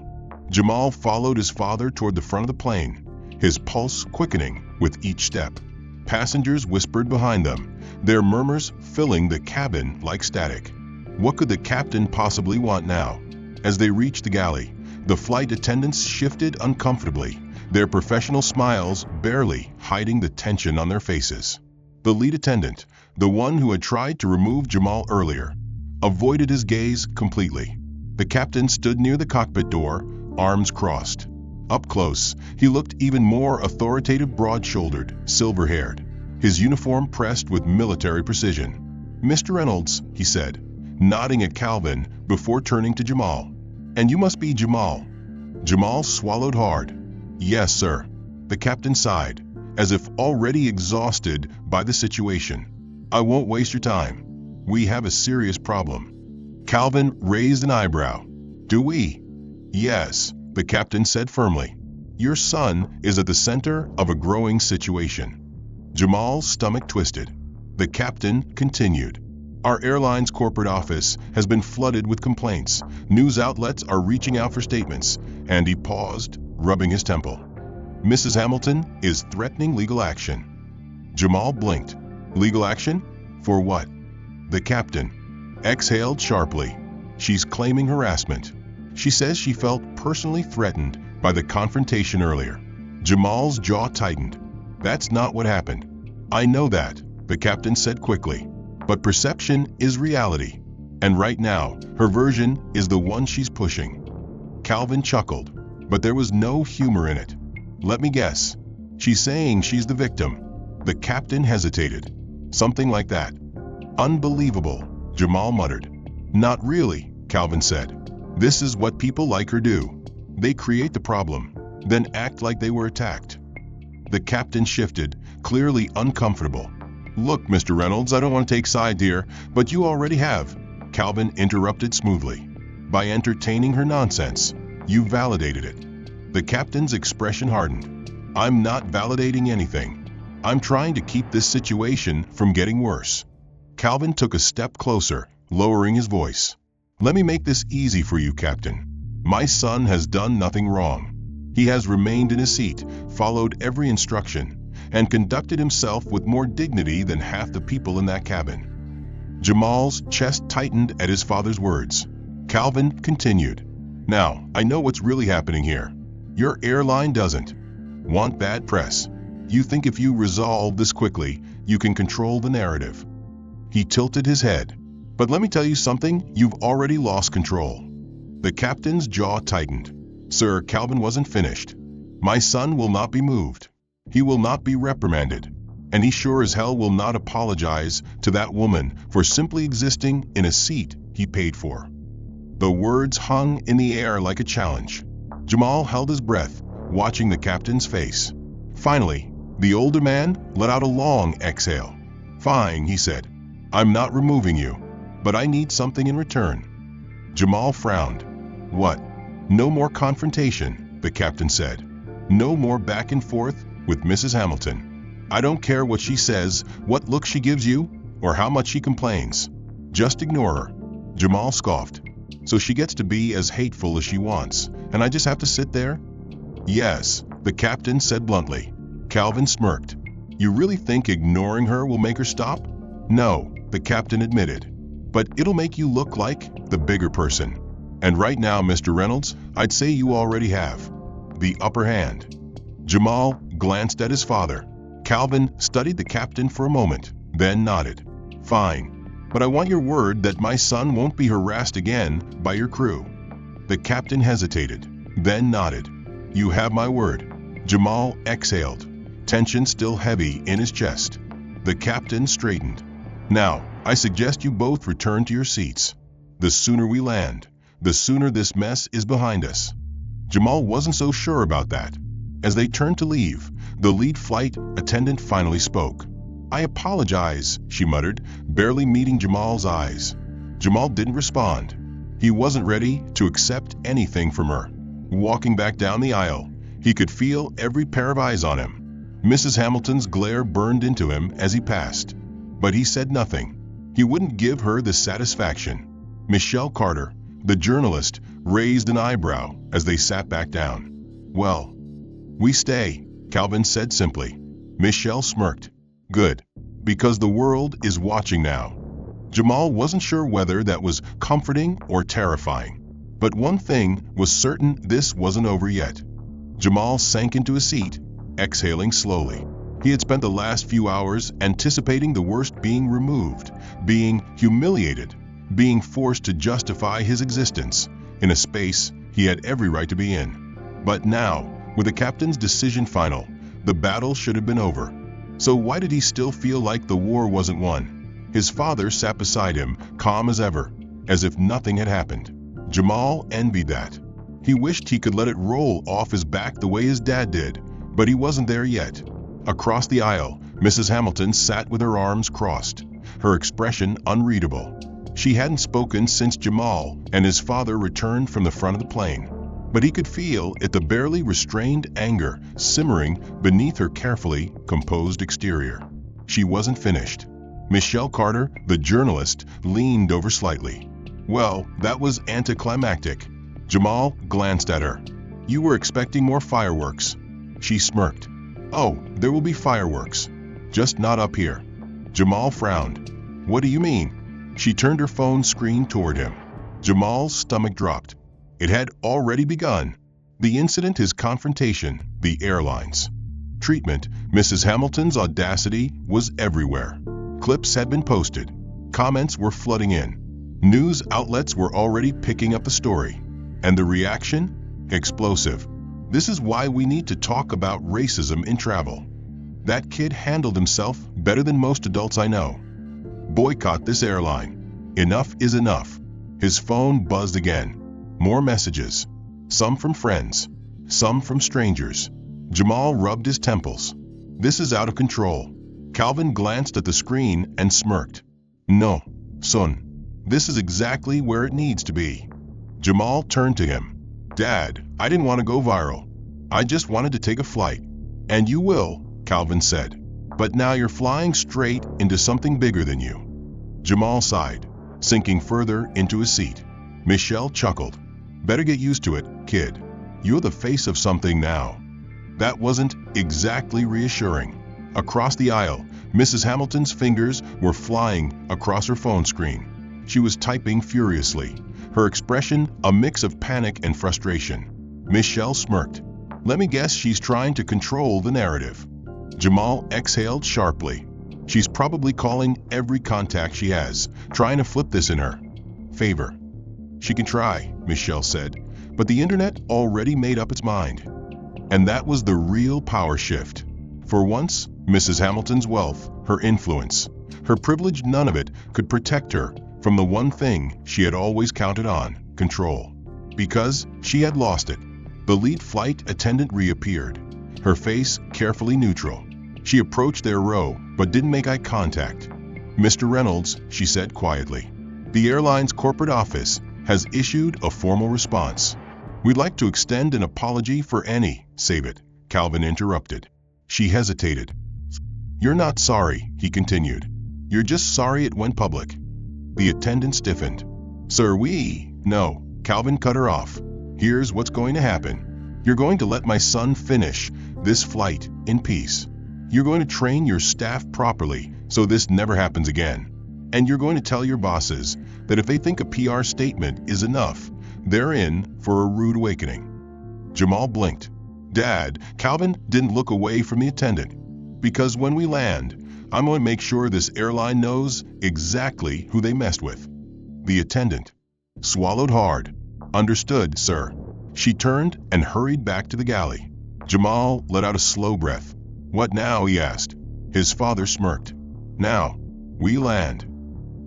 Jamal followed his father toward the front of the plane, his pulse quickening with each step. Passengers whispered behind them, their murmurs filling the cabin like static. What could the captain possibly want now? As they reached the galley, the flight attendants shifted uncomfortably, their professional smiles barely hiding the tension on their faces. The lead attendant, the one who had tried to remove Jamal earlier, avoided his gaze completely. The captain stood near the cockpit door, arms crossed. Up close, he looked even more authoritative, broad-shouldered, silver-haired, his uniform pressed with military precision. Mr. Reynolds, he said, nodding at Calvin before turning to Jamal. And you must be Jamal. Jamal swallowed hard. Yes, sir. The captain sighed, as if already exhausted by the situation. I won't waste your time. We have a serious problem. Calvin raised an eyebrow. Do we? Yes, the captain said firmly. Your son is at the center of a growing situation. Jamal's stomach twisted. The captain continued. Our airline's corporate office has been flooded with complaints. News outlets are reaching out for statements. And he paused, rubbing his temple. Mrs. Hamilton is threatening legal action. Jamal blinked. Legal action? For what? The captain exhaled sharply. She's claiming harassment. She says she felt personally threatened by the confrontation earlier. Jamal's jaw tightened. That's not what happened. I know that, the captain said quickly. But perception is reality. And right now, her version is the one she's pushing. Calvin chuckled, but there was no humor in it. Let me guess. She's saying she's the victim. The captain hesitated. Something like that. Unbelievable, Jamal muttered. Not really, Calvin said. This is what people like her do. They create the problem, then act like they were attacked. The captain shifted, clearly uncomfortable. Look, Mr. Reynolds, I don't want to take sides here, but you already have. Calvin interrupted smoothly. By entertaining her nonsense, you validated it. The captain's expression hardened. I'm not validating anything. I'm trying to keep this situation from getting worse. Calvin took a step closer, lowering his voice. Let me make this easy for you, Captain. My son has done nothing wrong. He has remained in his seat, followed every instruction, and conducted himself with more dignity than half the people in that cabin. Jamal's chest tightened at his father's words. Calvin continued. Now, I know what's really happening here. Your airline doesn't want bad press. You think if you resolve this quickly, you can control the narrative. He tilted his head. But let me tell you something, you've already lost control. The captain's jaw tightened. Sir, Calvin wasn't finished. My son will not be moved. He will not be reprimanded. And he sure as hell will not apologize to that woman for simply existing in a seat he paid for. The words hung in the air like a challenge. Jamal held his breath, watching the captain's face. Finally, the older man let out a long exhale. Fine, he said. I'm not removing you, but I need something in return. Jamal frowned. What? No more confrontation, the captain said. No more back and forth with Mrs. Hamilton. I don't care what she says, what look she gives you, or how much she complains. Just ignore her. Jamal scoffed. So she gets to be as hateful as she wants, and I just have to sit there? Yes, the captain said bluntly. Calvin smirked. You really think ignoring her will make her stop? No, the captain admitted. But it'll make you look like the bigger person. And right now, Mr. Reynolds, I'd say you already have the upper hand. Jamal glanced at his father. Calvin studied the captain for a moment, then nodded. Fine, but I want your word that my son won't be harassed again by your crew. The captain hesitated, then nodded. You have my word. Jamal exhaled, tension still heavy in his chest. The captain straightened. Now, I suggest you both return to your seats. The sooner we land, the sooner this mess is behind us. Jamal wasn't so sure about that. As they turned to leave, the lead flight attendant finally spoke. I apologize, she muttered, barely meeting Jamal's eyes. Jamal didn't respond. He wasn't ready to accept anything from her. Walking back down the aisle, he could feel every pair of eyes on him. Mrs. Hamilton's glare burned into him as he passed. But he said nothing. He wouldn't give her the satisfaction. Michelle Carter, the journalist, raised an eyebrow as they sat back down. Well, we stay, Calvin said simply. Michelle smirked. Good, because the world is watching now. Jamal wasn't sure whether that was comforting or terrifying. But one thing was certain, this wasn't over yet. Jamal sank into a seat, exhaling slowly. He had spent the last few hours anticipating the worst, being removed, being humiliated, being forced to justify his existence in a space he had every right to be in. But now, with the captain's decision final, the battle should have been over. So why did he still feel like the war wasn't won? His father sat beside him, calm as ever, as if nothing had happened. Jamal envied that. He wished he could let it roll off his back the way his dad did, but he wasn't there yet. Across the aisle, Mrs. Hamilton sat with her arms crossed, her expression unreadable. She hadn't spoken since Jamal and his father returned from the front of the plane, but he could feel the barely restrained anger simmering beneath her carefully composed exterior. She wasn't finished. Michelle Carter, the journalist, leaned over slightly. Well, that was anticlimactic. Jamal glanced at her. You were expecting more fireworks. She smirked. Oh, there will be fireworks. Just not up here. Jamal frowned. What do you mean? She turned her phone screen toward him. Jamal's stomach dropped. It had already begun. The incident is confrontation, the airlines. Treatment, Mrs. Hamilton's audacity was everywhere. Clips had been posted. Comments were flooding in. News outlets were already picking up the story. And the reaction? Explosive. This is why we need to talk about racism in travel. That kid handled himself better than most adults I know. Boycott this airline. Enough is enough. His phone buzzed again. More messages. Some from friends. Some from strangers. Jamal rubbed his temples. This is out of control. Calvin glanced at the screen and smirked. No, son. This is exactly where it needs to be. Jamal turned to him. Dad, I didn't want to go viral. I just wanted to take a flight. And you will, Calvin said. But now you're flying straight into something bigger than you. Jamal sighed, sinking further into his seat. Michelle chuckled. Better get used to it, kid. You're the face of something now. That wasn't exactly reassuring. Across the aisle, Mrs. Hamilton's fingers were flying across her phone screen. She was typing furiously, her expression a mix of panic and frustration. Michelle smirked. Let me guess she's trying to control the narrative. Jamal exhaled sharply. She's probably calling every contact she has, trying to flip this in her favor. She can try, Michelle said, but the internet already made up its mind. And that was the real power shift. For once, Mrs. Hamilton's wealth, her influence, her privilege, none of it could protect her from the one thing she had always counted on, control. Because she had lost it. The lead flight attendant reappeared, her face carefully neutral. She approached their row, but didn't make eye contact. Mr. Reynolds, she said quietly, the airline's corporate office has issued a formal response. We'd like to extend an apology for any, save it, Calvin interrupted. She hesitated. You're not sorry, he continued. You're just sorry it went public. The attendant stiffened. Sir, no, Calvin cut her off. Here's what's going to happen. You're going to let my son finish this flight in peace. You're going to train your staff properly so this never happens again. And you're going to tell your bosses that if they think a PR statement is enough, they're in for a rude awakening. Jamal blinked. Dad, Calvin didn't look away from the attendant. Because when we land, I'm going to make sure this airline knows exactly who they messed with. The attendant swallowed hard. Understood, sir. She turned and hurried back to the galley. Jamal let out a slow breath. What now, he asked. His father smirked. Now, we land.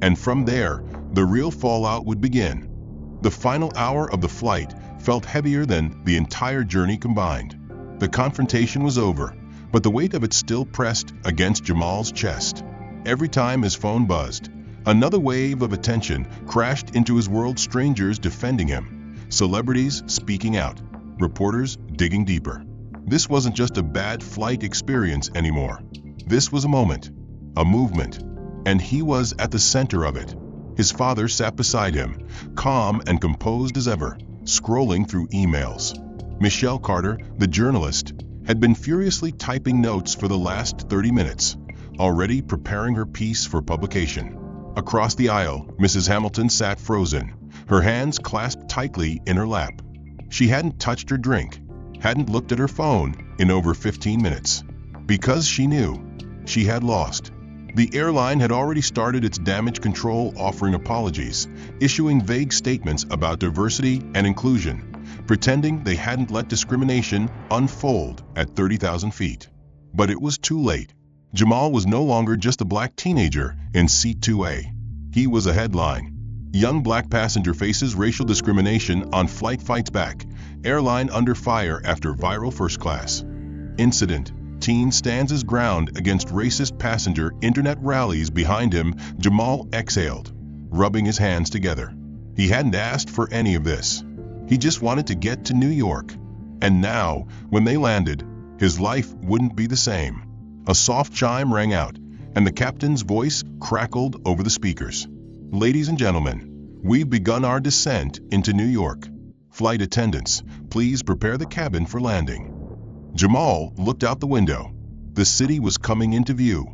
And from there, the real fallout would begin. The final hour of the flight felt heavier than the entire journey combined. The confrontation was over, but the weight of it still pressed against Jamal's chest. Every time his phone buzzed, another wave of attention crashed into his world, strangers defending him, celebrities speaking out, reporters digging deeper. This wasn't just a bad flight experience anymore. This was a moment, a movement, and he was at the center of it. His father sat beside him, calm and composed as ever, scrolling through emails. Michelle Carter, the journalist, had been furiously typing notes for the last 30 minutes, already preparing her piece for publication. Across the aisle, Mrs. Hamilton sat frozen, her hands clasped tightly in her lap. She hadn't touched her drink, hadn't looked at her phone in over 15 minutes. Because she knew she had lost. The airline had already started its damage control, offering apologies, issuing vague statements about diversity and inclusion, pretending they hadn't let discrimination unfold at 30,000 feet. But it was too late. Jamal was no longer just a black teenager in Seat 2A. He was a headline. Young black passenger faces racial discrimination on flight fights back. Airline under fire after viral first class incident. Teen stands his ground against racist passenger. Internet rallies behind him. Jamal exhaled, rubbing his hands together. He hadn't asked for any of this. He just wanted to get to New York. And now, when they landed, his life wouldn't be the same. A soft chime rang out, and the captain's voice crackled over the speakers. Ladies and gentlemen, we've begun our descent into New York. Flight attendants, please prepare the cabin for landing. Jamal looked out the window. The city was coming into view,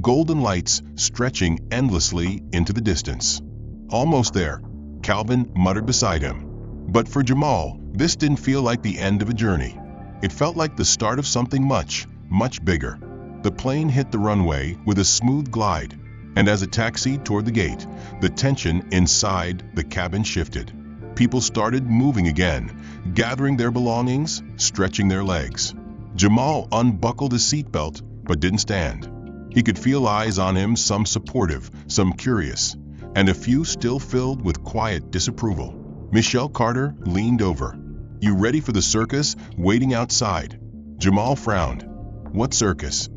golden lights stretching endlessly into the distance. Almost there, Calvin muttered beside him. But for Jamal, this didn't feel like the end of a journey. It felt like the start of something much, much bigger. The plane hit the runway with a smooth glide, and as it taxied toward the gate, the tension inside the cabin shifted. People started moving again, gathering their belongings, stretching their legs. Jamal unbuckled his seatbelt, but didn't stand. He could feel eyes on him, some supportive, some curious, and a few still filled with quiet disapproval. Michelle Carter leaned over. "You ready for the circus waiting outside?" Jamal frowned. "What circus?"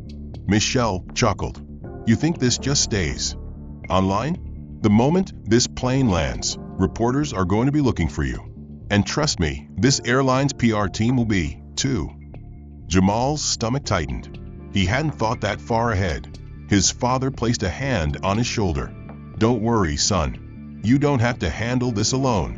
Michelle chuckled. "You think this just stays online? The moment this plane lands, reporters are going to be looking for you. And trust me, this airline's PR team will be, too." Jamal's stomach tightened. He hadn't thought that far ahead. His father placed a hand on his shoulder. "Don't worry, son. You don't have to handle this alone."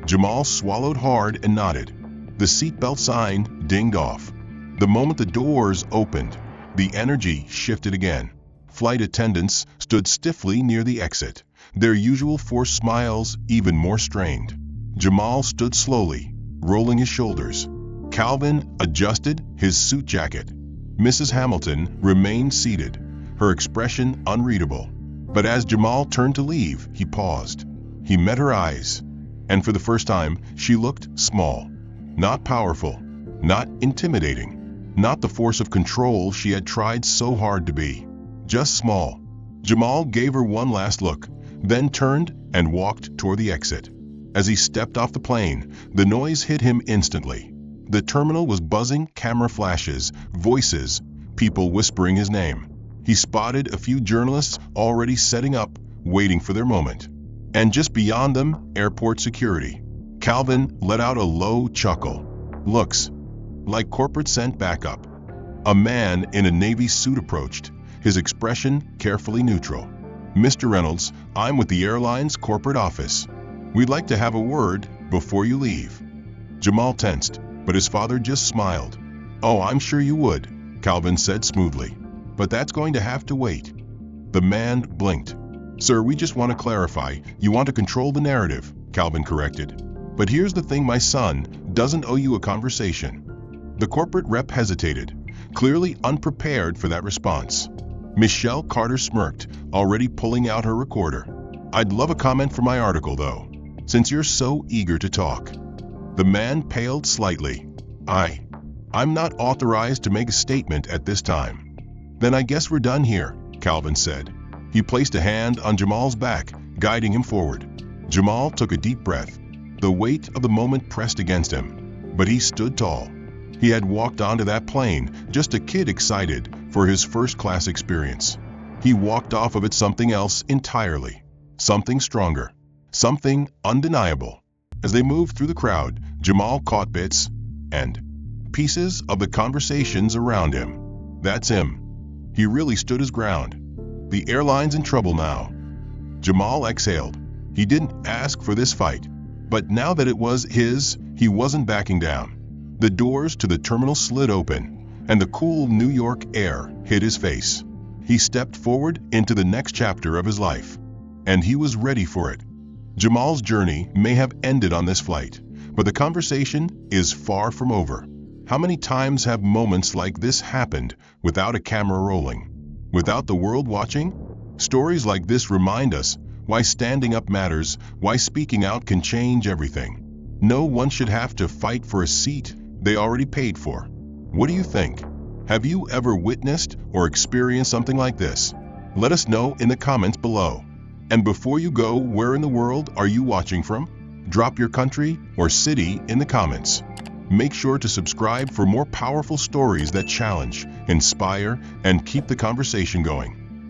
Jamal swallowed hard and nodded. The seatbelt sign dinged off. The moment the doors opened, the energy shifted again. Flight attendants stood stiffly near the exit, their usual forced smiles even more strained. Jamal stood slowly, rolling his shoulders. Calvin adjusted his suit jacket. Mrs. Hamilton remained seated, her expression unreadable. But as Jamal turned to leave, he paused. He met her eyes, and for the first time, she looked small. Not powerful, not intimidating, not the force of control she had tried so hard to be. Just small. Jamal gave her one last look, then turned and walked toward the exit. As he stepped off the plane, the noise hit him instantly. The terminal was buzzing, camera flashes, voices, people whispering his name. He spotted a few journalists already setting up, waiting for their moment. And just beyond them, airport security. Calvin let out a low chuckle. "Looks like corporate sent backup." A man in a Navy suit approached, his expression carefully neutral. "Mr. Reynolds, I'm with the airline's corporate office. We'd like to have a word before you leave." Jamal tensed, but his father just smiled. "Oh, I'm sure you would," Calvin said smoothly. "But that's going to have to wait." The man blinked. "Sir, we just want to clarify. You want to control the narrative," Calvin corrected. "But here's the thing, my son doesn't owe you a conversation." The corporate rep hesitated, clearly unprepared for that response. Michelle Carter smirked, already pulling out her recorder. "I'd love a comment for my article, though, since you're so eager to talk." The man paled slightly. I'm not authorized to make a statement at this time." "Then I guess we're done here," Calvin said. He placed a hand on Jamal's back, guiding him forward. Jamal took a deep breath. The weight of the moment pressed against him, but he stood tall. He had walked onto that plane, just a kid excited for his first-class experience. He walked off of it something else entirely, something stronger, something undeniable. As they moved through the crowd, Jamal caught bits and pieces of the conversations around him. That's him. He really stood his ground. The airline's in trouble now. Jamal exhaled. He didn't ask for this fight, but now that it was his, he wasn't backing down. The doors to the terminal slid open, and the cool New York air hit his face. He stepped forward into the next chapter of his life, and he was ready for it. Jamal's journey may have ended on this flight, but the conversation is far from over. How many times have moments like this happened without a camera rolling, without the world watching? Stories like this remind us why standing up matters, why speaking out can change everything. No one should have to fight for a seat they already paid for. What do you think? Have you ever witnessed or experienced something like this? Let us know in the comments below. And before you go, where in the world are you watching from? Drop your country or city in the comments. Make sure to subscribe for more powerful stories that challenge, inspire, and keep the conversation going.